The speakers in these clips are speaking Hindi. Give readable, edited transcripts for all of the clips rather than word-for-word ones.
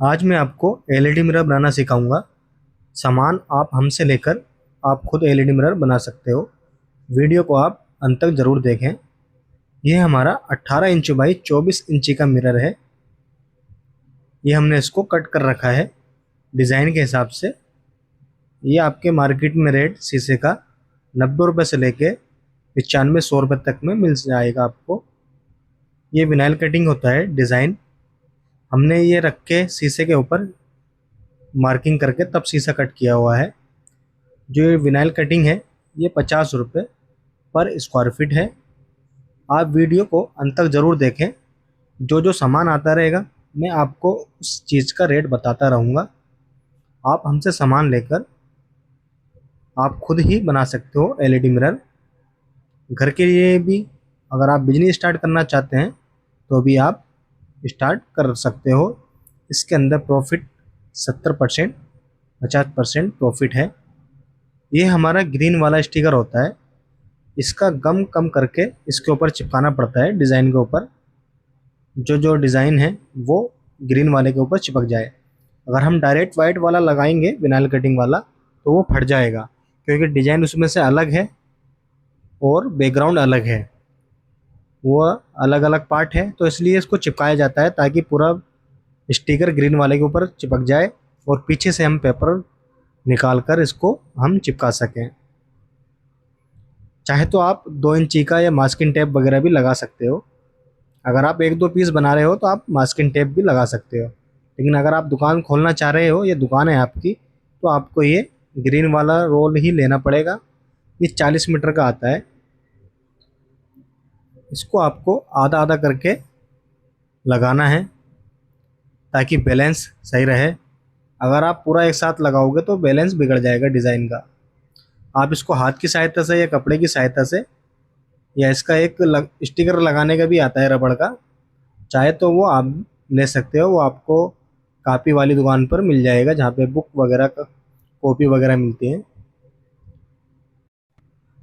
आज मैं आपको एलईडी मिरर बनाना सिखाऊंगा। सामान आप हमसे लेकर आप खुद एलईडी मिरर बना सकते हो। वीडियो को आप अंत तक ज़रूर देखें। यह हमारा 18 इंच बाई 24 इंची का मिरर है। ये हमने इसको कट कर रखा है डिज़ाइन के हिसाब से। ये आपके मार्केट में रेट शीशे का 90 रुपये से लेके 95-100 रुपये तक में मिल जाएगा आपको। ये विनाइल कटिंग होता है डिज़ाइन। हमने ये रख के शीशे के ऊपर मार्किंग करके तब शीशा कट किया हुआ है। जो ये विनाइल कटिंग है ये 50 रुपये पर स्क्वायर फीट है। आप वीडियो को अंत तक ज़रूर देखें। जो जो सामान आता रहेगा मैं आपको उस चीज़ का रेट बताता रहूँगा। आप हमसे सामान लेकर आप खुद ही बना सकते हो एलईडी मिरर। घर के लिए भी अगर आप बिजनेस स्टार्ट करना चाहते हैं तो भी आप स्टार्ट कर सकते हो। इसके अंदर प्रॉफिट 70% 50% प्रॉफिट है। ये हमारा ग्रीन वाला स्टिकर होता है। इसका गम कम करके इसके ऊपर चिपकाना पड़ता है डिज़ाइन के ऊपर। जो जो डिज़ाइन है वो ग्रीन वाले के ऊपर चिपक जाए। अगर हम डायरेक्ट वाइट वाला लगाएंगे विनाइल कटिंग वाला तो वो फट जाएगा, क्योंकि डिज़ाइन उसमें से अलग है और बैकग्राउंड अलग है, वो अलग अलग पार्ट है। तो इसलिए इसको चिपकाया जाता है ताकि पूरा स्टिकर ग्रीन वाले के ऊपर चिपक जाए और पीछे से हम पेपर निकाल कर इसको हम चिपका सकें। चाहे तो आप 2 इंची का या मास्किंग टेप वगैरह भी लगा सकते हो। अगर आप 1-2 पीस बना रहे हो तो आप मास्किंग टेप भी लगा सकते हो। लेकिन अगर आप दुकान खोलना चाह रहे हो, ये दुकान है आपकी, तो आपको ये ग्रीन वाला रोल ही लेना पड़ेगा। ये 40 मीटर का आता है। इसको आपको आधा आधा करके लगाना है ताकि बैलेंस सही रहे। अगर आप पूरा एक साथ लगाओगे तो बैलेंस बिगड़ जाएगा डिज़ाइन का। आप इसको हाथ की सहायता से या कपड़े की सहायता से, या इसका एक स्टिकर लगाने का भी आता है रबड़ का, चाहे तो वो आप ले सकते हो। वो आपको कापी वाली दुकान पर मिल जाएगा जहाँ पे बुक वगैरह का कॉपी वगैरह मिलती है।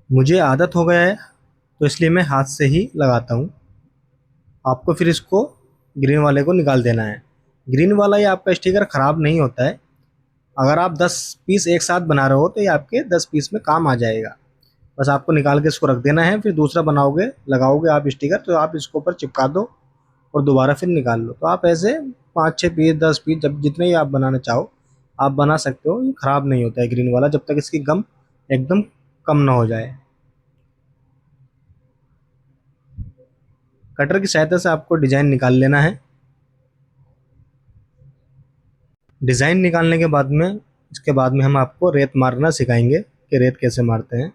मुझे आदत हो गया है तो इसलिए मैं हाथ से ही लगाता हूँ। आपको फिर इसको ग्रीन वाले को निकाल देना है। ग्रीन वाला ये आपका स्टिकर ख़राब नहीं होता है। अगर आप 10 पीस एक साथ बना रहे हो तो ये आपके 10 पीस में काम आ जाएगा। बस आपको निकाल के इसको रख देना है। फिर दूसरा बनाओगे, लगाओगे आप स्टिकर, तो आप इसको ऊपर चिपका दो और दोबारा फिर निकाल लो। तो आप ऐसे 5-6 पीस 10 पीस जब जितने ही आप बनाना चाहो आप बना सकते हो। ये ख़राब नहीं होता है ग्रीन वाला, जब तक इसकी गम एकदम कम ना हो जाए। कटर की सहायता से आपको डिज़ाइन निकाल लेना है। डिज़ाइन निकालने के बाद में इसके बाद में हम आपको रेत मारना सिखाएंगे कि रेत कैसे मारते हैं।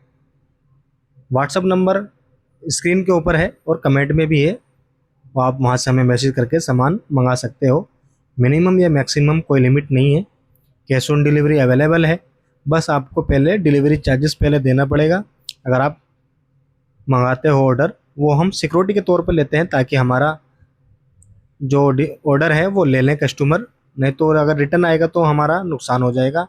व्हाट्सअप नंबर स्क्रीन के ऊपर है और कमेंट में भी है, वो आप वहाँ से हमें मैसेज करके सामान मंगा सकते हो। मिनिमम या मैक्सिमम कोई लिमिट नहीं है। कैश ऑन डिलीवरी अवेलेबल है। बस आपको पहले डिलीवरी चार्जेस पहले देना पड़ेगा। अगर आप मंगाते हो ऑर्डर, वो हम सिक्योरिटी के तौर पर लेते हैं ताकि हमारा जो ऑर्डर है वो ले लें कस्टमर। नहीं तो अगर रिटर्न आएगा तो हमारा नुकसान हो जाएगा,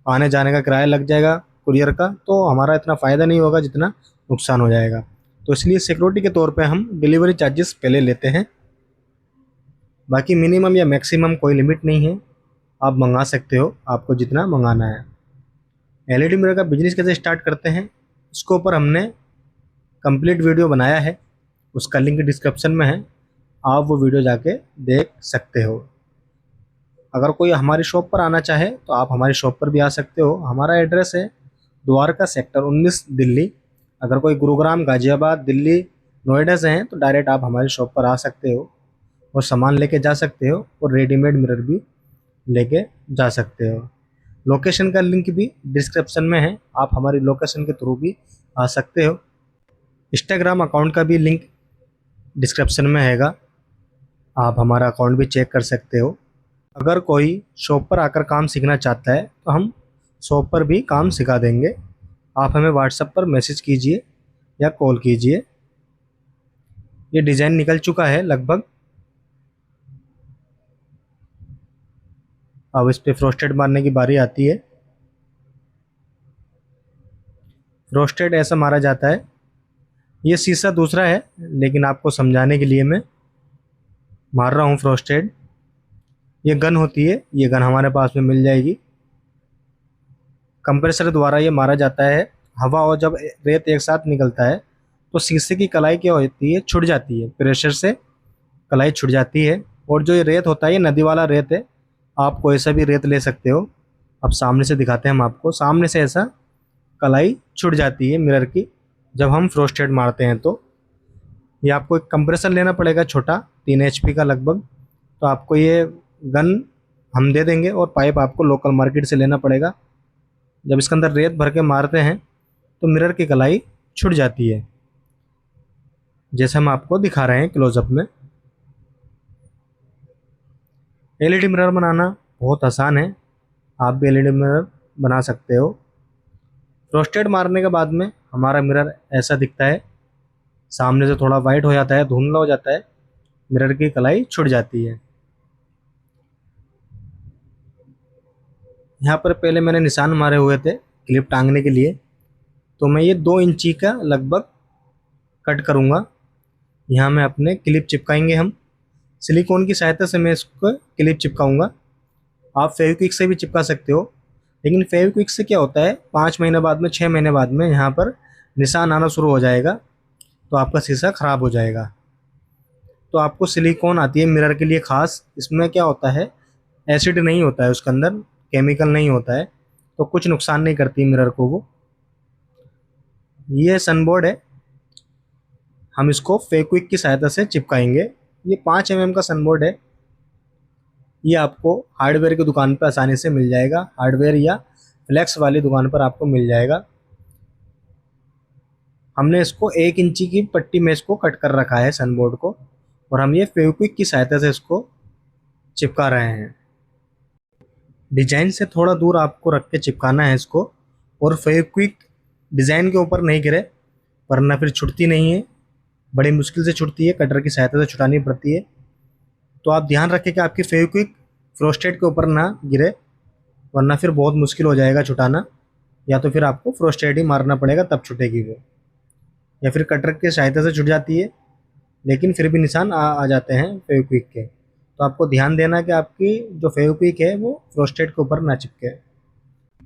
आने जाने का किराया लग जाएगा कुरियर का, तो हमारा इतना फ़ायदा नहीं होगा जितना नुकसान हो जाएगा। तो इसलिए सिक्योरिटी के तौर पे हम डिलीवरी चार्जेस पहले लेते हैं। बाकी मिनिमम या मैक्सिमम कोई लिमिट नहीं है, आप मंगा सकते हो आपको जितना मंगाना है। एलईडी मिरर का बिजनेस कैसे स्टार्ट करते हैं इसके ऊपर हमने कंप्लीट वीडियो बनाया है, उसका लिंक डिस्क्रिप्शन में है, आप वो वीडियो जाके देख सकते हो। अगर कोई हमारी शॉप पर आना चाहे तो आप हमारी शॉप पर भी आ सकते हो। हमारा एड्रेस है द्वारका सेक्टर 19 दिल्ली। अगर कोई गुरुग्राम, गाजियाबाद, दिल्ली, नोएडा से हैं तो डायरेक्ट आप हमारी शॉप पर आ सकते हो और सामान लेके जा सकते हो और रेडीमेड मिरर भी लेके जा सकते हो। लोकेशन का लिंक भी डिस्क्रिप्शन में है, आप हमारी लोकेशन के थ्रू भी आ सकते हो। इंस्टाग्राम अकाउंट का भी लिंक डिस्क्रिप्शन में हैगा, आप हमारा अकाउंट भी चेक कर सकते हो। अगर कोई शॉप पर आकर काम सीखना चाहता है तो हम शॉप पर भी काम सिखा देंगे। आप हमें व्हाट्सएप पर मैसेज कीजिए या कॉल कीजिए। ये डिज़ाइन निकल चुका है लगभग। अब इस पर फ्रोस्टेड मारने की बारी आती है। फ्रोस्टेड ऐसा मारा जाता है। ये शीशा दूसरा है, लेकिन आपको समझाने के लिए मैं मार रहा हूँ फ्रोस्टेड। ये गन होती है, ये गन हमारे पास में मिल जाएगी। कंप्रेसर द्वारा ये मारा जाता है। हवा और जब रेत एक साथ निकलता है तो शीशे की कलाई क्या होती है, छुट जाती है, प्रेशर से कलाई छुट जाती है। और जो ये रेत होता है ये नदी वाला रेत है, आप कोई सा भी रेत ले सकते हो। अब सामने से दिखाते हैं हम आपको, सामने से ऐसा कलाई छुट जाती है मिरर की जब हम फ्रोस्टेड मारते हैं। तो ये आपको एक कंप्रेसर लेना पड़ेगा छोटा, 3 HP का लगभग। तो आपको ये गन हम दे देंगे और पाइप आपको लोकल मार्केट से लेना पड़ेगा। जब इसके अंदर रेत भर के मारते हैं तो मिरर की कलाई छुट जाती है, जैसे हम आपको दिखा रहे हैं क्लोजअप में। LED मिरर बनाना बहुत आसान है, आप भी LED मिरर बना सकते हो। फ्रोस्टेड मारने के बाद में हमारा मिरर ऐसा दिखता है, सामने से थोड़ा वाइट हो जाता है, धुंधला हो जाता है, मिरर की कलाई छुट जाती है। यहाँ पर पहले मैंने निशान मारे हुए थे क्लिप टांगने के लिए, तो मैं ये 2 इंची का लगभग कट करूँगा। यहाँ मैं अपने क्लिप चिपकाएंगे हम, सिलिकॉन की सहायता से मैं इसको क्लिप चिपकाऊँगा। आप फेविक्विक से भी चिपका सकते हो, लेकिन फेविक्विक से क्या होता है, 5 महीने बाद में, 6 महीने बाद में यहाँ पर निशान आना शुरू हो जाएगा, तो आपका शीशा ख़राब हो जाएगा। तो आपको सिलिकॉन आती है मिरर के लिए ख़ास, इसमें क्या होता है, एसिड नहीं होता है उसके अंदर, केमिकल नहीं होता है, तो कुछ नुकसान नहीं करती मिरर को वो। ये सनबोर्ड है, हम इसको फेविक्विक की सहायता से चिपकाएंगे। ये 5 mm का सनबोर्ड है, ये आपको हार्डवेयर की दुकान पर आसानी से मिल जाएगा, हार्डवेयर या फ्लेक्स वाली दुकान पर आपको मिल जाएगा। हमने इसको 1 इंची की पट्टी में इसको कट कर रखा है सनबोर्ड को, और हम ये फेविक्विक की सहायता से इसको चिपका रहे हैं। डिजाइन से थोड़ा दूर आपको रख के चिपकाना है इसको, और फेविक्विक डिज़ाइन के ऊपर नहीं गिरे, वरना फिर छुटती नहीं है, बड़ी मुश्किल से छुटती है, कटर की सहायता से छुटानी पड़ती है। तो आप ध्यान रखें कि आपकी फेविक्विक फ्रोस्टेड के ऊपर ना गिरे, वरना फिर बहुत मुश्किल हो जाएगा छुटाना, या तो फिर आपको फ्रोस्टेड ही मारना पड़ेगा तब छुटेगी वो, या फिर कटर की सहायता से छुट जाती है, लेकिन फिर भी निशान आ जाते हैं फेविक्विक के। तो आपको ध्यान देना कि आपकी जो फेविक्विक है वो फ्रोस्टेड के ऊपर ना चिपके।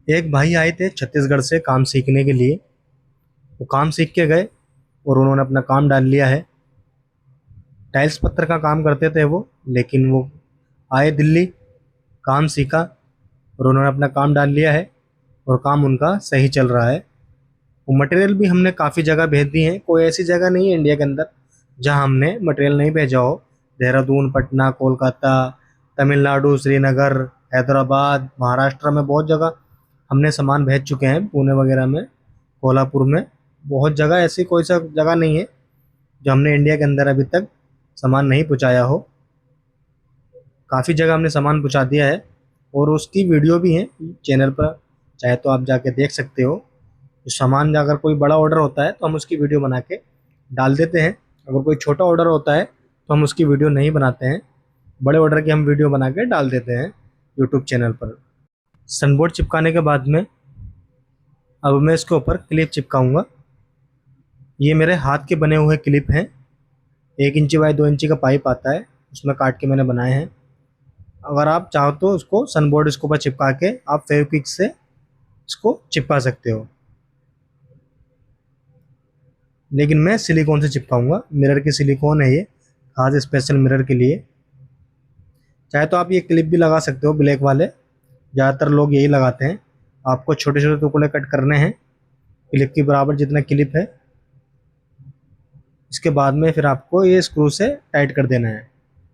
एक भाई आए थे छत्तीसगढ़ से काम सीखने के लिए, वो काम सीख के गए और उन्होंने अपना काम डाल लिया है। टाइल्स पत्थर का काम करते थे वो, लेकिन वो आए दिल्ली, काम सीखा और उन्होंने अपना काम डाल लिया है, और काम उनका सही चल रहा है। वो मटेरियल भी हमने काफ़ी जगह भेज दी है, कोई ऐसी जगह नहीं है इंडिया के अंदर जहां हमने मटेरियल नहीं भेजा हो। देहरादून, पटना, कोलकाता, तमिलनाडु, श्रीनगर, हैदराबाद, महाराष्ट्र में बहुत जगह हमने सामान भेज चुके हैं, पुणे वगैरह में, कोल्हापुर में, बहुत जगह। ऐसी कोई सा जगह नहीं है जो हमने इंडिया के अंदर अभी तक सामान नहीं पहुंचाया हो। काफ़ी जगह हमने सामान पहुंचा दिया है, और उसकी वीडियो भी है चैनल पर, चाहे तो आप जाके देख सकते हो। तो सामान अगर कोई बड़ा ऑर्डर होता है तो हम उसकी वीडियो बना के डाल देते हैं, अगर कोई छोटा ऑर्डर होता है तो हम उसकी वीडियो नहीं बनाते हैं, बड़े ऑर्डर की हम वीडियो बना के डाल देते हैं यूट्यूब चैनल पर। सनबोर्ड चिपकाने के बाद में अब मैं इसके ऊपर क्लिप चिपकाऊंगा। ये मेरे हाथ के बने हुए क्लिप हैं, 1 इंची बाय 2 इंची का पाइप आता है, उसमें काट के मैंने बनाए हैं। अगर आप चाहो तो उसको सनबोर्ड इसके ऊपर चिपका के आप फेविक्विक से इसको चिपका सकते हो, लेकिन मैं सिलिकॉन से चिपकाऊंगा। मिरर की सिलिकॉन है ये, खास स्पेशल मिरर के लिए। चाहे तो आप ये क्लिप भी लगा सकते हो, ब्लैक वाले, ज़्यादातर लोग यही लगाते हैं। आपको छोटे छोटे टुकड़े कट करने हैं, क्लिप के बराबर जितना क्लिप है। इसके बाद में फिर आपको ये स्क्रू से टाइट कर देना है।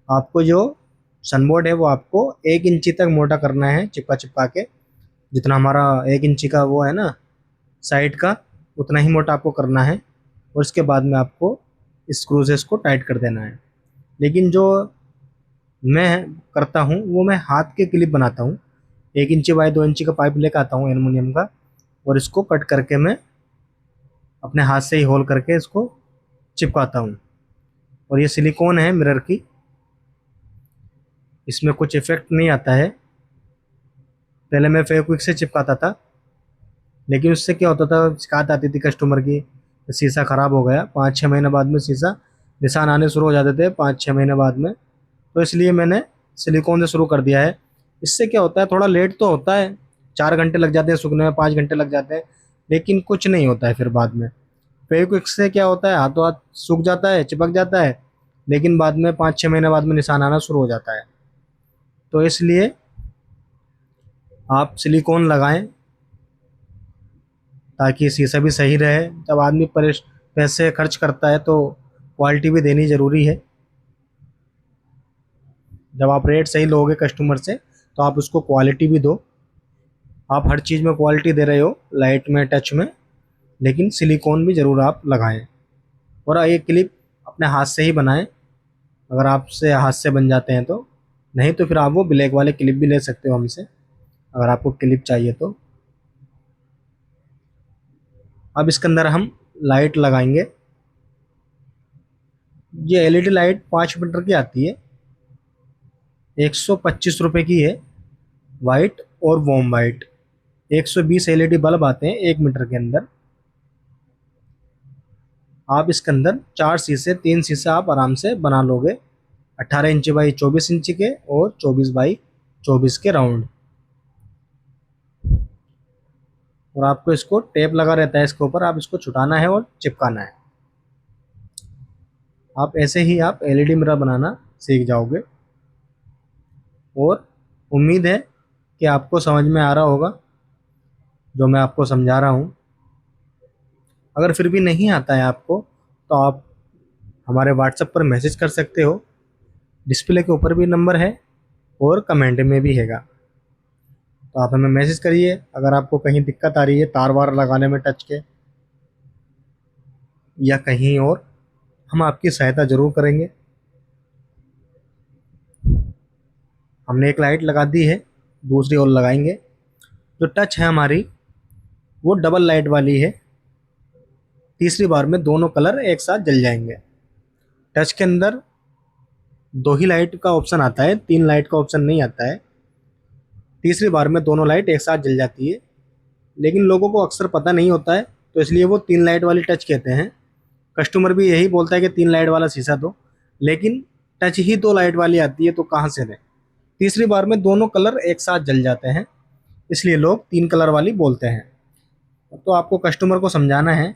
आपको जो सनबोर्ड है वो आपको 1 इंची तक मोटा करना है, चिपका चिपका के, जितना हमारा 1 इंची का वो है ना साइड का, उतना ही मोटा आपको करना है, और इसके बाद में आपको स्क्रू से इसको टाइट कर देना है। लेकिन जो मैं करता हूँ वो मैं हाथ के क्लिप बनाता हूँ, 1 इंची बाय 2 इंची का पाइप लेकर आता हूँ एलुमिनियम का, और इसको कट करके मैं अपने हाथ से ही होल करके इसको चिपकाता हूँ। और ये सिलिकॉन है मिरर की, इसमें कुछ इफेक्ट नहीं आता है। पहले मैं फेविक्विक से चिपकाता था, लेकिन उससे क्या होता था, शिकायत आती थी कस्टमर की, शीशा ख़राब हो गया। 5-6 महीने बाद में शीशा निशान आने शुरू हो जाते थे, 5-6 महीने बाद में। तो इसलिए मैंने सिलिकॉन से शुरू कर दिया है। इससे क्या होता है, थोड़ा लेट तो होता है, 4 घंटे लग जाते हैं सूखने में, 5 घंटे लग जाते हैं, लेकिन कुछ नहीं होता है फिर बाद में। फेविक्विक से क्या होता है, हाथों हाथ सूख जाता है, चिपक जाता है, लेकिन बाद में 5-6 महीने बाद में निशान आना शुरू हो जाता है। तो इसलिए आप सिलिकॉन लगाएं ताकि शीशा भी सही रहे। जब आदमी पैसे खर्च करता है तो क्वालिटी भी देनी ज़रूरी है। जब आप रेट सही लोगे कस्टमर से तो आप उसको क्वालिटी भी दो। आप हर चीज़ में क्वालिटी दे रहे हो, लाइट में, टच में, लेकिन सिलिकॉन भी ज़रूर आप लगाएं। और ये क्लिप अपने हाथ से ही बनाएं, अगर आपसे हाथ से बन जाते हैं तो। नहीं तो फिर आप वो ब्लैक वाले क्लिप भी ले सकते हो हमसे, अगर आपको क्लिप चाहिए तो। अब इसके अंदर हम लाइट लगाएंगे। ये एलईडी लाइट 5 मीटर की आती है, 125 रुपये की है, वाइट और वॉर्म वाइट। 120 एलईडी बल्ब आते हैं 1 मीटर के अंदर। आप इसके अंदर 4 शीशे, 3 शीशे आप आराम से बना लोगे, 18 इंच बाई 24 इंच के और 24 बाई 24 के राउंड। और आपको इसको टेप लगा रहता है इसके ऊपर, आप इसको छुटाना है और चिपकाना है। आप ऐसे ही आप एलईडी मिरर बनाना सीख जाओगे। और उम्मीद है कि आपको समझ में आ रहा होगा जो मैं आपको समझा रहा हूँ। अगर फिर भी नहीं आता है आपको तो आप हमारे व्हाट्सएप पर मैसेज कर सकते हो, डिस्प्ले के ऊपर भी नंबर है और कमेंट में भी हैगा। तो आप हमें मैसेज करिए अगर आपको कहीं दिक्कत आ रही है तार वार लगाने में टच के या कहीं और, हम आपकी सहायता ज़रूर करेंगे। हमने एक लाइट लगा दी है, दूसरी और लगाएंगे। जो टच है हमारी वो डबल लाइट वाली है, तीसरी बार में दोनों कलर एक साथ जल जाएंगे। टच के अंदर 2 ही लाइट का ऑप्शन आता है, 3 लाइट का ऑप्शन नहीं आता है। तीसरी बार में दोनों लाइट एक साथ जल जाती है, लेकिन लोगों को अक्सर पता नहीं होता है, तो इसलिए वो 3 लाइट वाली टच कहते हैं। कस्टमर भी यही बोलता है कि 3 लाइट वाला शीशा दो, लेकिन टच ही 2 लाइट वाली आती है, तो कहाँ से दें। तीसरी बार में दोनों कलर एक साथ जल जाते हैं, इसलिए लोग 3 कलर वाली बोलते हैं। तो आपको कस्टमर को समझाना है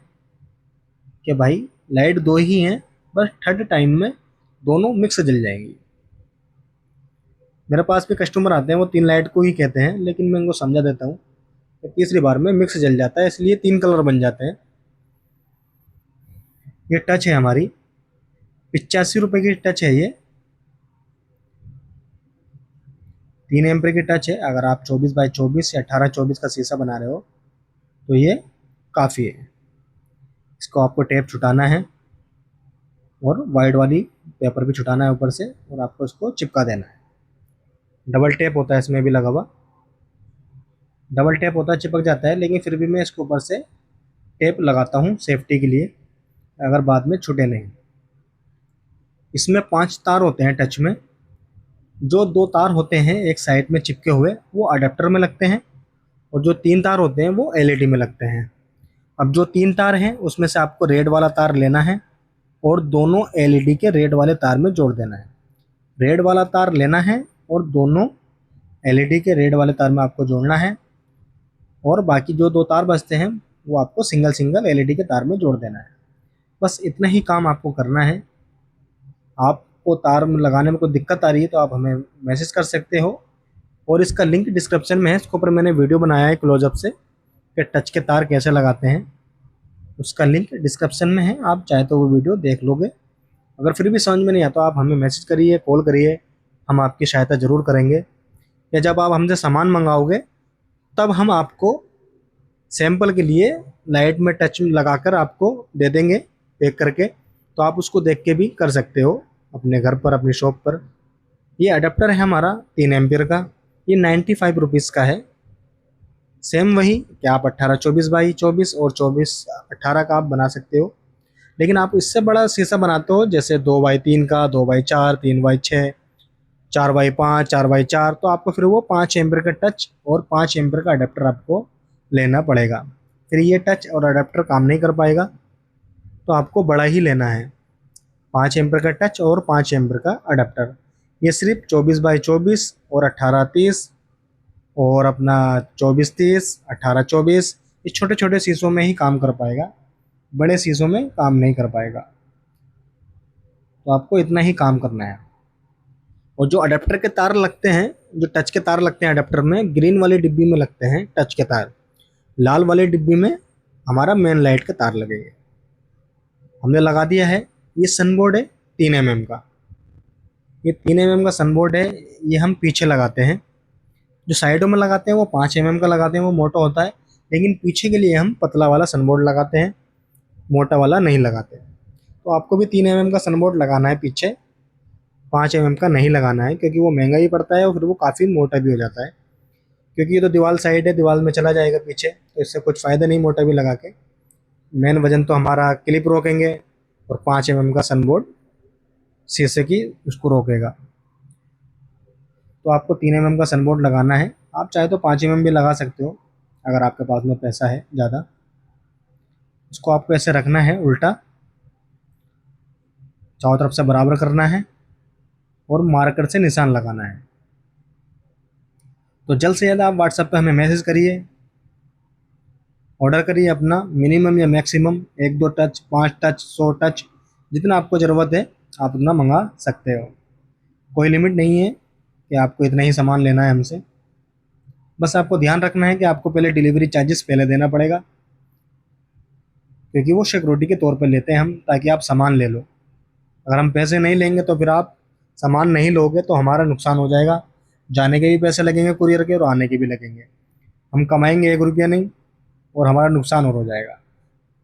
कि भाई लाइट 2 ही हैं, बस थर्ड टाइम में दोनों मिक्स जल जाएंगी। मेरे पास भी कस्टमर आते हैं वो 3 लाइट को ही कहते हैं, लेकिन मैं उनको समझा देता हूँ कि तीसरी बार में मिक्स जल जाता है, इसलिए 3 कलर बन जाते हैं। ये टच है हमारी, 85 रुपये की टच है ये, 3 एम्पीयर की टच है। अगर आप 24 बाई 24 या 18-24 का शीशा बना रहे हो तो ये काफ़ी है। इसको आपको टेप छुटाना है और वाइट वाली पेपर भी छुटाना है ऊपर से, और आपको इसको चिपका देना है। डबल टेप होता है इसमें भी लगा हुआ, डबल टेप होता है, चिपक जाता है, लेकिन फिर भी मैं इसके ऊपर से टेप लगाता हूँ सेफ्टी के लिए, अगर बाद में छूटे नहीं। इसमें 5 तार होते हैं टच में। जो 2 तार होते हैं एक साइड में चिपके हुए वो अडेप्टर में लगते हैं, और जो 3 तार होते हैं वो एलईडी में लगते हैं। अब जो 3 तार हैं उसमें से आपको रेड वाला तार लेना है और दोनों एलईडी के रेड वाले तार में जोड़ देना है। रेड वाला तार लेना है और दोनों एलईडी के रेड वाले तार में आपको जोड़ना है, और बाकी जो 2 तार बचते हैं वो आपको सिंगल सिंगल एलईडी के तार में जोड़ देना है। बस इतना ही काम आपको करना है। आपको तार में लगाने में कोई दिक्कत आ रही है तो आप हमें मैसेज कर सकते हो, और इसका लिंक डिस्क्रिप्शन में है। इसके ऊपर मैंने वीडियो बनाया है क्लोजअप से कि टच के तार कैसे लगाते हैं, उसका लिंक डिस्क्रिप्शन में है, आप चाहे तो वो वीडियो देख लोगे। अगर फिर भी समझ में नहीं आता तो आप हमें मैसेज करिए, कॉल करिए, हम आपकी सहायता ज़रूर करेंगे। या जब आप हमसे सामान मंगाओगे तब हम आपको सैंपल के लिए लाइट में टच लगाकर आपको दे देंगे पैक करके, तो आप उसको देख के भी कर सकते हो अपने घर पर, अपनी शॉप पर। ये अडेप्टर है हमारा 3 एम्पियर का, ये 95 रुपीज़ का है। सेम वही कि आप 18-24 बाई 24 और 24-18 का आप बना सकते हो, लेकिन आप इससे बड़ा शीशा बनाते हो जैसे 2 बाई 3 का, 2 बाई 4, 3 बाई 6, 4 बाई 5, 4 बाई 4, तो आपको फिर वो 5 एम्पियर का टच और 5 एम्पियर का अडेप्टर आपको लेना पड़ेगा। फिर ये टच और अडेप्टर काम नहीं कर पाएगा, तो आपको बड़ा ही लेना है, 5 एम्पियर का टच और 5 एम्पियर का अडेप्टर। ये सिर्फ 24x24 और 18x30 और अपना 24x30, 18x24 इस छोटे छोटे शीशों में ही काम कर पाएगा, बड़े शीशों में काम नहीं कर पाएगा। तो आपको इतना ही काम करना है। और जो अडेप्टर के तार लगते हैं, जो टच के तार लगते हैं अडेप्टर में, ग्रीन वाली डिब्बी में लगते हैं टच के तार, लाल वाली डिब्बी में हमारा मेन लाइट के तार लगेंगे। हमने लगा दिया है। ये सनबोर्ड है 3 mm का, ये 3 mm का सनबोर्ड है। ये हम पीछे लगाते हैं। जो साइडों में लगाते हैं वो 5 mm का लगाते हैं, वो मोटा होता है। लेकिन पीछे के लिए हम पतला वाला सनबोर्ड लगाते हैं, मोटा वाला नहीं लगाते। तो आपको भी 3 mm का सनबोर्ड लगाना है पीछे, 5 mm का नहीं लगाना है, क्योंकि वो महंगा ही पड़ता है और फिर वो काफ़ी मोटा भी हो जाता है। क्योंकि ये तो दीवार साइड है, दीवार में चला जाएगा पीछे, तो इससे कुछ फ़ायदा नहीं मोटा भी लगा के। मेन वजन तो हमारा क्लिप रोकेंगे और 5 mm का सनबोर्ड शीशे की उसको रोकेगा। तो आपको 3 mm का सनबोर्ड लगाना है। आप चाहे तो 5 mm भी लगा सकते हो अगर आपके पास में पैसा है ज़्यादा। इसको आपको ऐसे रखना है उल्टा, चारों तरफ से बराबर करना है और मार्कर से निशान लगाना है। तो जल्द से जल्द आप व्हाट्सएप पे हमें मैसेज करिए, ऑर्डर करिए अपना। मिनिमम या मैक्सिमम 1-2 टच, 5 टच, 100 टच, जितना आपको ज़रूरत है आप उतना मंगा सकते हो। कोई लिमिट नहीं है कि आपको इतना ही सामान लेना है हमसे। बस आपको ध्यान रखना है कि आपको पहले डिलीवरी चार्जेस पहले देना पड़ेगा, क्योंकि वो सिक्योरिटी के तौर पर लेते हैं हम, ताकि आप सामान ले लो। अगर हम पैसे नहीं लेंगे तो फिर आप सामान नहीं लोगे तो हमारा नुकसान हो जाएगा। जाने के भी पैसे लगेंगे कुरियर के और आने के भी लगेंगे। हम कमाएंगे 1 रुपया नहीं और हमारा नुकसान और हो जाएगा।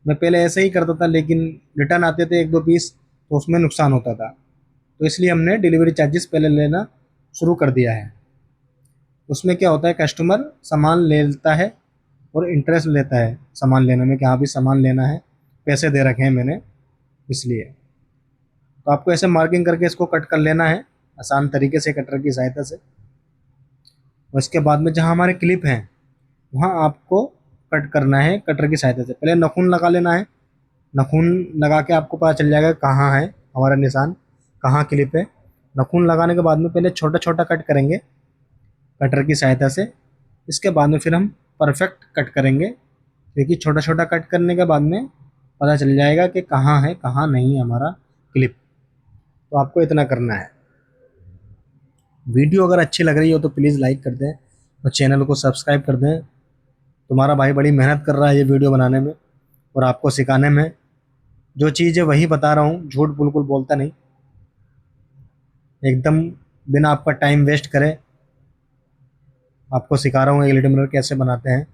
मैं पहले ऐसे ही करता था, लेकिन रिटर्न आते थे 1-2 पीस, तो उसमें नुकसान होता था। तो इसलिए हमने डिलीवरी चार्जेस पहले लेना शुरू कर दिया है। उसमें क्या होता है, कस्टमर सामान लेता है और इंटरेस्ट लेता है सामान लेने में, कि हाँ भी सामान लेना है, पैसे दे रखे हैं मैंने, इसलिए। तो आपको ऐसे मार्किंग करके इसको कट कर लेना है आसान तरीके से कटर की सहायता से। और इसके बाद में जहाँ हमारे क्लिप हैं वहाँ आपको कट करना है कटर की सहायता से। पहले नाखून लगा लेना है। नाखून लगा के आपको पता चल जाएगा कहाँ है हमारा निशान, कहाँ क्लिप है। नाखून लगाने के बाद में पहले छोटा छोटा कट करेंगे कटर की सहायता से। इसके बाद में फिर हम परफेक्ट कट करेंगे, क्योंकि छोटा छोटा कट करने के बाद में पता चल जाएगा कि कहाँ है कहाँ नहीं है हमारा क्लिप। तो आपको इतना करना है। वीडियो अगर अच्छी लग रही हो तो प्लीज़ लाइक कर दें और चैनल को सब्सक्राइब कर दें। तुम्हारा भाई बड़ी मेहनत कर रहा है ये वीडियो बनाने में और आपको सिखाने में। जो चीज़ है वही बता रहा हूँ, झूठ बिल्कुल बोलता नहीं, एकदम बिना आपका टाइम वेस्ट करे आपको सिखा रहा हूँ एलईडी मिरर कैसे बनाते हैं।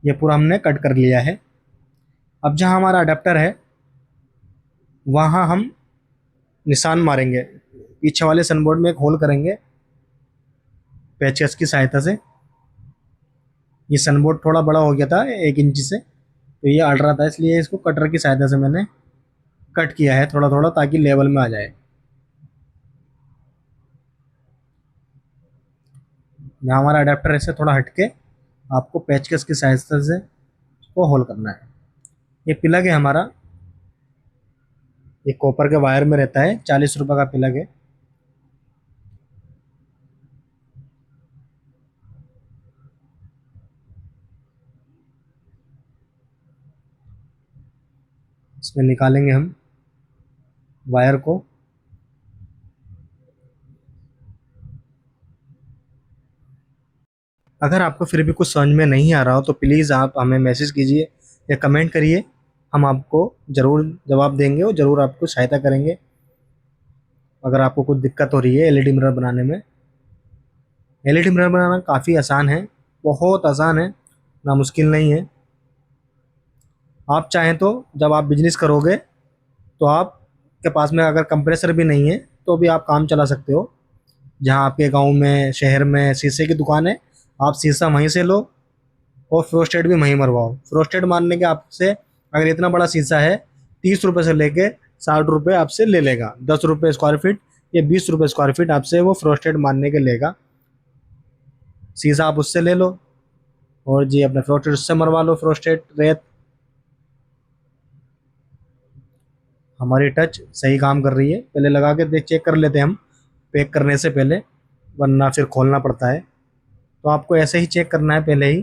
ये पूरा हमने कट कर लिया है। अब जहाँ हमारा अडेप्टर है वहाँ हम निशान मारेंगे। पीछे वाले सनबोर्ड में एक होल करेंगे पेचकस की सहायता से। ये सनबोर्ड थोड़ा बड़ा हो गया था 1 इंच से, तो ये अड़ रहा था, इसलिए इसको कटर की सहायता से मैंने कट किया है थोड़ा थोड़ा, ताकि लेवल में आ जाए। यहाँ हमारा अडेप्टर ऐसे थोड़ा हटके आपको पेचकस की सहायता से इसको होल करना है। ये प्लग है हमारा, ये कॉपर के वायर में रहता है, 40 रुपये का प्लग है। इसमें निकालेंगे हम वायर को। अगर आपको फिर भी कुछ समझ में नहीं आ रहा हो तो प्लीज़ आप हमें मैसेज कीजिए या कमेंट करिए, हम आपको ज़रूर जवाब देंगे और ज़रूर आपको सहायता करेंगे। अगर आपको कुछ दिक्कत हो रही है एलईडी मिरर बनाने में। एलईडी मिरर बनाना काफ़ी आसान है, बहुत आसान है, ना मुश्किल नहीं है। आप चाहें तो जब आप बिजनेस करोगे तो आपके पास में अगर कंप्रेसर भी नहीं है तो भी आप काम चला सकते हो। जहाँ आपके गांव में शहर में शीशे की दुकान है, आप शीशा वहीं से लो और फ्रोस्टेड भी वहीं मरवाओ। फ्रोस्टेड मारने के आपसे, अगर इतना बड़ा शीशा है, 30 रुपये से लेके 60 रुपये आपसे ले लेगा। 10 रुपये स्क्वायर फीट या 20 रुपये स्क्वायर फीट आपसे वो फ्रोस्टेड मारने के लेगा। शीशा आप उससे ले लो और जी अपने फ्रोस्टेड उससे मरवा लो, फ्रोस्टेड रेत। हमारी टच सही काम कर रही है। पहले लगा के देख चेक कर लेते हैं हम पैक करने से पहले, वरना फिर खोलना पड़ता है। तो आपको ऐसे ही चेक करना है पहले ही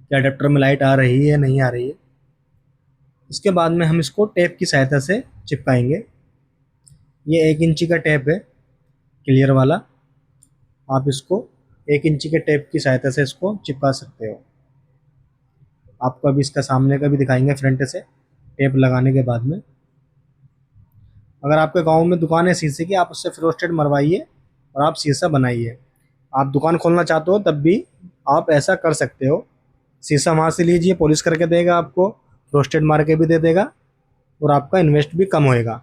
कि अडेप्टर में लाइट आ रही है नहीं आ रही है। इसके बाद में हम इसको टेप की सहायता से चिपकाएंगे। ये 1 इंची का टेप है, क्लियर वाला। आप इसको 1 इंची के टेप की सहायता से इसको चिपका सकते हो। आपको अभी इसका सामने का भी दिखाएंगे फ्रंट से टेप लगाने के बाद में। अगर आपके गांव में दुकान है शीशे की, आप उससे फ्रोस्टेड मरवाइए और आप शीशा बनाइए। आप दुकान खोलना चाहते हो तब भी आप ऐसा कर सकते हो। शीशा वहाँ से लीजिए, पॉलिश करके देगा आपको, फ्रोस्टेड मार के भी दे देगा और आपका इन्वेस्ट भी कम होएगा।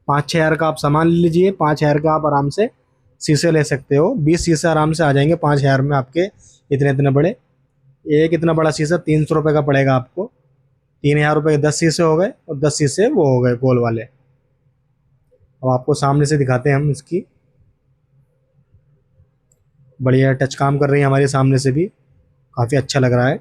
5-6 हज़ार का आप सामान ले लीजिए, 5 हज़ार का आप आराम से शीशे ले सकते हो। 20 शीशे आराम से आ जाएंगे 5 हज़ार में आपके, इतने इतने बड़े। एक इतना बड़ा शीशा 300 रुपये का पड़ेगा आपको। 3 हज़ार रुपये के 10 शीशे हो गए और 10 शीशे वो हो गए गोल वाले। अब आपको सामने से दिखाते हैं हम इसकी। बढ़िया टच काम कर रही है हमारे सामने से भी, काफ़ी अच्छा लग रहा है।